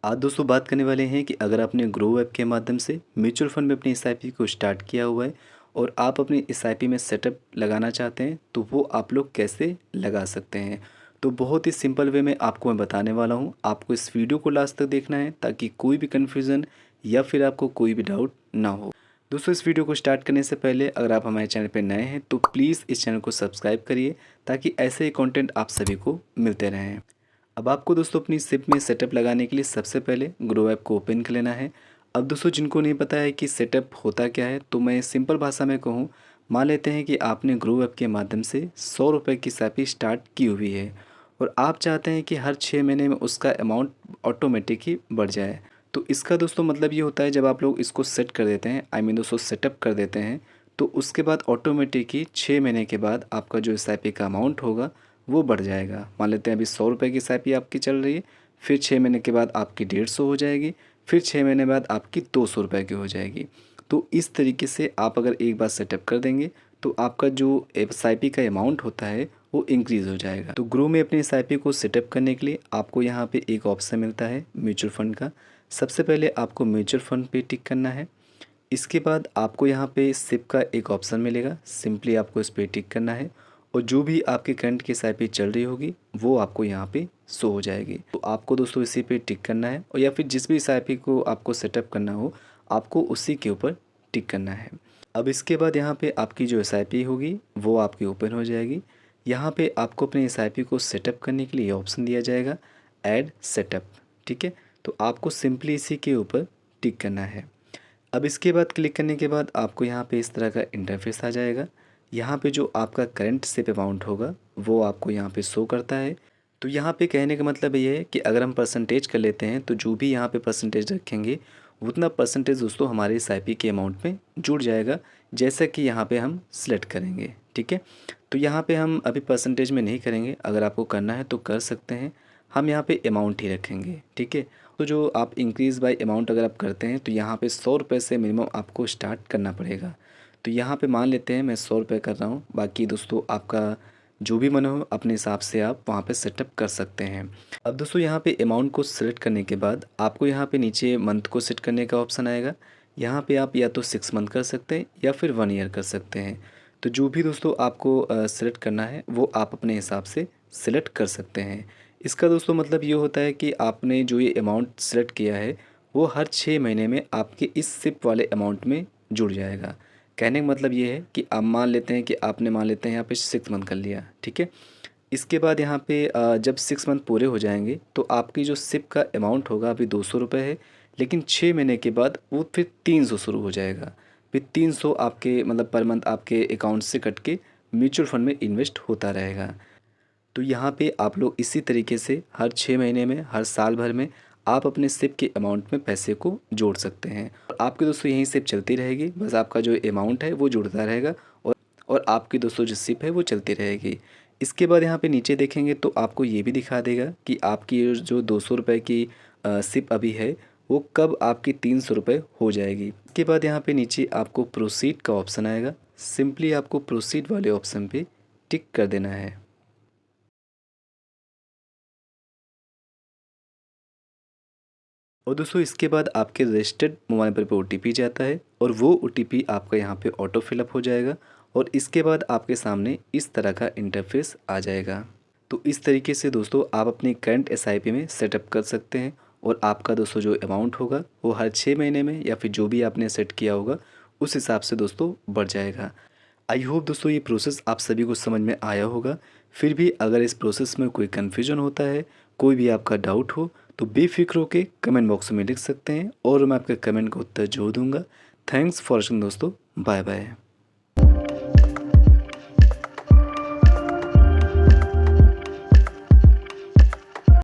आज दोस्तों बात करने वाले हैं कि अगर आपने ग्रो ऐप के माध्यम से म्यूचुअल फंड में अपनी एसआईपी को स्टार्ट किया हुआ है और आप अपनी एसआईपी में सेटअप लगाना चाहते हैं तो वो आप लोग कैसे लगा सकते हैं। तो बहुत ही सिंपल वे में आपको मैं बताने वाला हूँ। आपको इस वीडियो को लास्ट तक देखना है ताकि कोई भी कन्फ्यूज़न या फिर आपको कोई भी डाउट ना हो। दोस्तों इस वीडियो को स्टार्ट करने से पहले अगर आप हमारे चैनल पर नए हैं तो प्लीज़ इस चैनल को सब्सक्राइब करिए ताकि ऐसे ही कंटेंट आप सभी को मिलते रहें। अब आपको दोस्तों अपनी सिप में सेटअप लगाने के लिए सबसे पहले ग्रो ऐप को ओपन कर लेना है। अब दोस्तों जिनको नहीं पता है कि सेटअप होता क्या है तो मैं सिंपल भाषा में कहूँ, मान लेते हैं कि आपने ग्रो ऐप के माध्यम से 100 रुपये की एसआईपी स्टार्ट की हुई है और आप चाहते हैं कि हर 6 महीने में उसका अमाउंट ऑटोमेटिक ही बढ़ जाए। तो इसका दोस्तों मतलब ये होता है जब आप लोग इसको सेट कर देते हैं, आई मीन दोस्तों सेटअप कर देते हैं, तो उसके बाद ऑटोमेटिक ही 6 महीने के बाद आपका जो एसआईपी का अमाउंट होगा वो बढ़ जाएगा। मान लेते हैं अभी 100 रुपये की एसआईपी आपकी चल रही है, फिर 6 महीने के बाद आपकी 150 हो जाएगी, फिर 6 महीने बाद आपकी 200 रुपये की हो जाएगी। तो इस तरीके से आप अगर एक बार सेटअप कर देंगे तो आपका जो एसआईपी का अमाउंट होता है वो इंक्रीज़ हो जाएगा। तो ग्रो में अपनी एसआईपी को सेटअप करने के लिए आपको यहाँ पे एक ऑप्शन मिलता है म्यूचुअल फ़ंड का। सबसे पहले आपको म्यूचुअल फ़ंड पे टिक करना है। इसके बाद आपको यहाँ पे सिप का एक ऑप्शन मिलेगा, सिंपली आपको इस पे टिक करना है और जो भी आपके करंट की एसआईपी चल रही होगी वो आपको यहाँ पे शो हो जाएगी। तो आपको दोस्तों इसी पे टिक करना है और या फिर जिस भी एसआईपी को आपको सेटअप करना हो आपको उसी के ऊपर टिक करना है। अब इसके बाद यहाँ पे आपकी जो एसआईपी होगी वो आपकी ओपन हो जाएगी। यहाँ पे आपको अपने एसआईपी को सेटअप करने के लिए ऑप्शन दिया जाएगा ऐड सेटअप, ठीक है। तो आपको सिंपली इसी के ऊपर टिक करना है। अब इसके बाद क्लिक करने के बाद आपको यहाँ पे इस तरह का इंटरफेस आ जाएगा। यहाँ पे जो आपका करंट सिप अमाउंट होगा वो आपको यहाँ पे शो करता है। तो यहाँ पे कहने का मतलब ये है कि अगर हम परसेंटेज कर लेते हैं तो जो भी यहाँ पे परसेंटेज रखेंगे उतना परसेंटेज दोस्तों हमारे एसआईपी के अमाउंट में जुड़ जाएगा, जैसा कि यहाँ पे हम सिलेक्ट करेंगे, ठीक है। तो यहाँ पे हम अभी परसेंटेज में नहीं करेंगे, अगर आपको करना है तो कर सकते हैं। हम यहाँ पे अमाउंट ही रखेंगे, ठीक है। तो जो आप इंक्रीज़ बाय अमाउंट अगर आप करते हैं तो यहाँ पे 100 रुपये से मिनिमम आपको स्टार्ट करना पड़ेगा। तो यहाँ पे मान लेते हैं मैं 100 रुपये कर रहा हूँ, बाकी दोस्तों आपका जो भी मन हो अपने हिसाब से आप वहाँ पे सेटअप कर सकते हैं। अब दोस्तों यहाँ पे अमाउंट को सिलेक्ट करने के बाद आपको यहाँ पे नीचे मंथ को सेट करने का ऑप्शन आएगा। यहाँ पे आप या तो 6 मंथ कर सकते हैं या फिर 1 ईयर कर सकते हैं। तो जो भी दोस्तों आपको सेलेक्ट करना है वो आप अपने हिसाब से सिलेक्ट कर सकते हैं। इसका दोस्तों मतलब ये होता है कि आपने जो ये अमाउंट सेलेक्ट किया है वो हर 6 महीने में आपके इस सिप वाले अमाउंट में जुड़ जाएगा। कहने का मतलब ये है कि आप मान लेते हैं कि आपने मान लेते हैं यहाँ पे 6 मंथ कर लिया, ठीक है। इसके बाद यहाँ पे जब 6 मंथ पूरे हो जाएंगे तो आपकी जो सिप का अमाउंट होगा अभी 200 रुपये है, लेकिन 6 महीने के बाद वो फिर 300 शुरू हो जाएगा। फिर 300 आपके मतलब पर मंथ आपके अकाउंट से कट के म्यूचुअल फंड में इन्वेस्ट होता रहेगा। तो यहाँ पे आप लोग इसी तरीके से हर 6 महीने में, हर साल भर में आप अपने सिप के अमाउंट में पैसे को जोड़ सकते हैं और आपकी दोस्तों यही सिप चलती रहेगी। बस आपका जो अमाउंट है वो जुड़ता रहेगा और आपकी दोस्तों जो सिप है वो चलती रहेगी। इसके बाद यहाँ पे नीचे देखेंगे तो आपको ये भी दिखा देगा कि आपकी जो 200 रुपये की सिप अभी है वो कब आपकी 300 रुपये हो जाएगी। इसके बाद यहाँ पे नीचे आपको प्रोसीड का ऑप्शन आएगा, सिंपली आपको प्रोसीड वाले ऑप्शन पे टिक कर देना है। और दोस्तों इसके बाद आपके रजिस्टर्ड मोबाइल नंबर पे ओटीपी जाता है और वो ओटीपी आपका यहाँ पे ऑटो फिलअप हो जाएगा और इसके बाद आपके सामने इस तरह का इंटरफेस आ जाएगा। तो इस तरीके से दोस्तों आप अपनी करंट एसआईपी में सेटअप कर सकते हैं और आपका दोस्तों जो अमाउंट होगा वो हर 6 महीने में या फिर जो भी आपने सेट किया होगा उस हिसाब से दोस्तों बढ़ जाएगा। आई होप दोस्तों ये प्रोसेस आप सभी को समझ में आया होगा। फिर भी अगर इस प्रोसेस में कोई कन्फ्यूजन होता है, कोई भी आपका डाउट हो तो बेफिक्र होकर कमेंट बॉक्स में लिख सकते हैं और मैं आपके कमेंट का उत्तर जरूर दूंगा। थैंक्स फॉर वॉचिंग दोस्तों, बाय बाय।